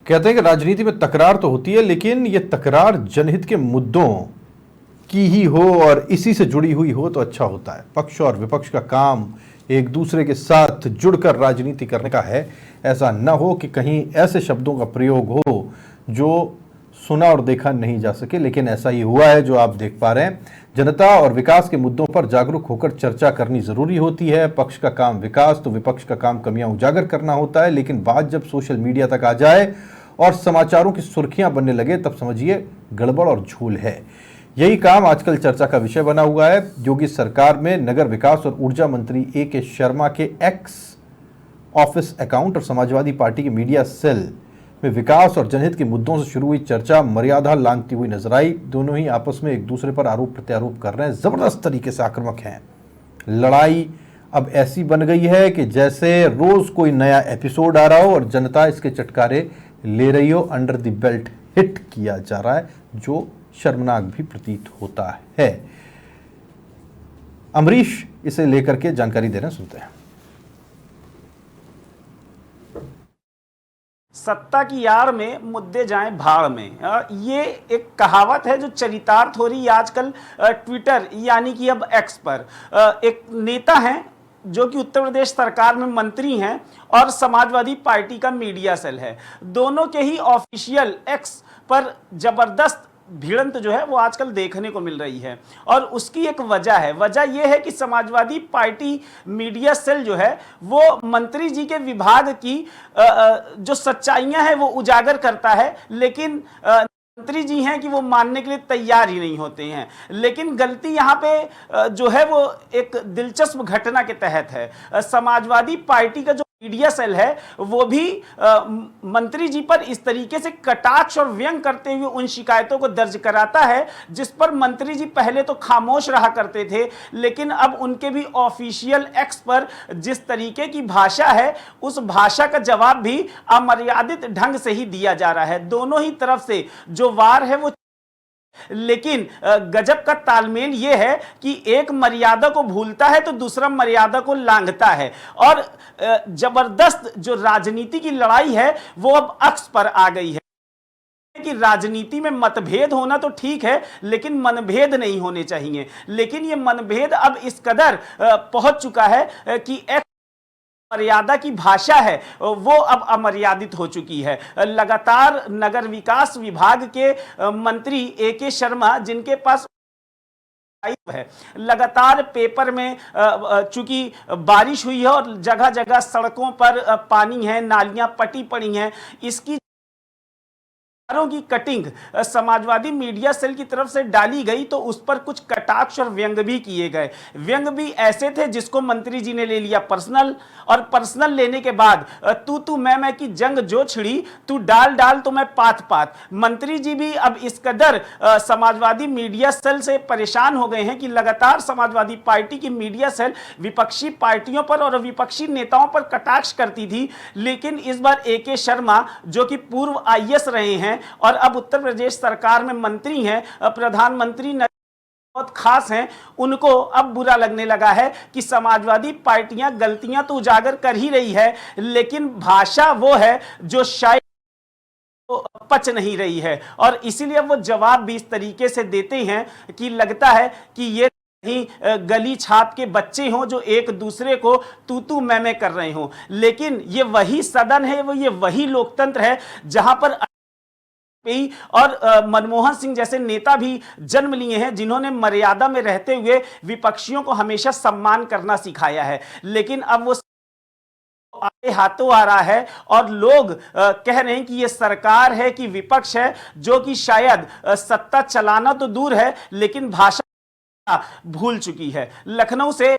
कहते हैं कि राजनीति में तकरार तो होती है, लेकिन ये तकरार जनहित के मुद्दों की ही हो और इसी से जुड़ी हुई हो तो अच्छा होता है। पक्ष और विपक्ष का काम एक दूसरे के साथ जुड़कर राजनीति करने का है। ऐसा न हो कि कहीं ऐसे शब्दों का प्रयोग हो जो सुना और देखा नहीं जा सके, लेकिन ऐसा ही हुआ है जो आप देख पा रहे हैं। जनता और विकास के मुद्दों पर जागरूक होकर चर्चा करनी जरूरी होती है। पक्ष का काम विकास तो विपक्ष का काम कमियां उजागर करना होता है, लेकिन बात जब सोशल मीडिया तक आ जाए और समाचारों की सुर्खियां बनने लगे तब समझिए गड़बड़ और झूल है। यही काम आजकल चर्चा का विषय बना हुआ है। योगी सरकार में नगर विकास और ऊर्जा मंत्री ए.के. शर्मा के एक्स ऑफिस अकाउंट और समाजवादी पार्टी के मीडिया सेल में विकास और जनहित के मुद्दों से शुरू हुई चर्चा मर्यादा लांघती हुई नजर आई। दोनों ही आपस में एक दूसरे पर आरोप प्रत्यारोप कर रहे हैं, जबरदस्त तरीके से आक्रामक हैं। लड़ाई अब ऐसी बन गई है कि जैसे रोज कोई नया एपिसोड आ रहा हो और जनता इसके चटकारे ले रही हो। अंडर द बेल्ट हिट किया जा रहा है, जो शर्मनाक भी प्रतीत होता है। अमरीश इसे लेकर के जानकारी दे रहे हैं, सुनते हैं। सत्ता की आड़ में मुद्दे जाएं भाड़ में, ये एक कहावत है जो चरितार्थ हो रही है आजकल ट्विटर यानी कि अब एक्स पर। एक नेता हैं जो कि उत्तर प्रदेश सरकार में मंत्री हैं और समाजवादी पार्टी का मीडिया सेल है। दोनों के ही ऑफिशियल एक्स पर जबरदस्त भिड़ंत जो है वो आजकल देखने को मिल रही है और उसकी एक वजह यह है कि समाजवादी पार्टी मीडिया सेल जो है वो मंत्री जी के विभाग की जो सच्चाइयां हैं वो उजागर करता है, लेकिन मंत्री जी हैं कि वो मानने के लिए तैयार ही नहीं होते हैं। लेकिन गलती यहाँ पे जो है वो एक दिलचस्प घटना के तहत है। समाजवादी पार्टी का जो मीडिया सेल है वो भी मंत्री जी पर इस तरीके से कटाक्ष और व्यंग करते हुए उन शिकायतों को दर्ज कराता है जिस पर मंत्री जी पहले तो खामोश रहा करते थे, लेकिन अब उनके भी ऑफिशियल एक्स पर जिस तरीके की भाषा है उस भाषा का जवाब भी अमर्यादित ढंग से ही दिया जा रहा है। दोनों ही तरफ से जो वार है वो, लेकिन गजब का तालमेल यह है कि एक मर्यादा को भूलता है तो दूसरा मर्यादा को लांघता है और जबरदस्त जो राजनीति की लड़ाई है वो अब अक्स पर आ गई है कि राजनीति में मतभेद होना तो ठीक है लेकिन मनभेद नहीं होने चाहिए। लेकिन ये मनभेद अब इस कदर पहुंच चुका है कि मर्यादा की भाषा है वो अब अमर्यादित हो चुकी है। लगातार नगर विकास विभाग के मंत्री ए.के. शर्मा, जिनके पास है, लगातार पेपर में चूंकि बारिश हुई है और जगह जगह सड़कों पर पानी है, नालियां पटी पड़ी हैं, इसकी की कटिंग समाजवादी मीडिया सेल की तरफ से डाली गई तो उस पर कुछ कटाक्ष और व्यंग भी किए गए। व्यंग भी ऐसे थे जिसको मंत्री जी ने ले लिया पर्सनल, और पर्सनल लेने के बाद तू मैं की जंग जो छिड़ी, तू डाल तो मैं पात। मंत्री जी भी अब इस कदर समाजवादी मीडिया सेल से परेशान हो गए हैं कि लगातार समाजवादी पार्टी की मीडिया सेल विपक्षी पार्टियों पर और विपक्षी नेताओं पर कटाक्ष करती थी, लेकिन इस बार ए.के. शर्मा जो कि पूर्व आईएएस रहे हैं और अब उत्तर प्रदेश सरकार में मंत्री हैं, प्रधानमंत्री बहुत खास हैं, उनको अब बुरा लगने लगा है कि समाजवादी पार्टियां गलतियां तो उजागर कर ही रही है लेकिन भाषा वो है जो शायद पच नहीं रही है, और इसीलिए वो जवाब भी इस तरीके से देते हैं कि लगता है कि ये ही गली छाप के बच्चे हों जो एक दूसरे को तू मैं कर रहे हों। लेकिन ये वही सदन है, वो ये वही लोकतंत्र है जहां पर और मनमोहन सिंह जैसे नेता भी जन्म लिए हैं जिन्होंने मर्यादा में रहते हुए विपक्षियों को हमेशा सम्मान करना सिखाया है। लेकिन अब वो आगे हाथों आ रहा है और लोग कह रहे हैं कि ये सरकार है कि विपक्ष है जो कि शायद सत्ता चलाना तो दूर है लेकिन भाषा भूल चुकी है। लखनऊ से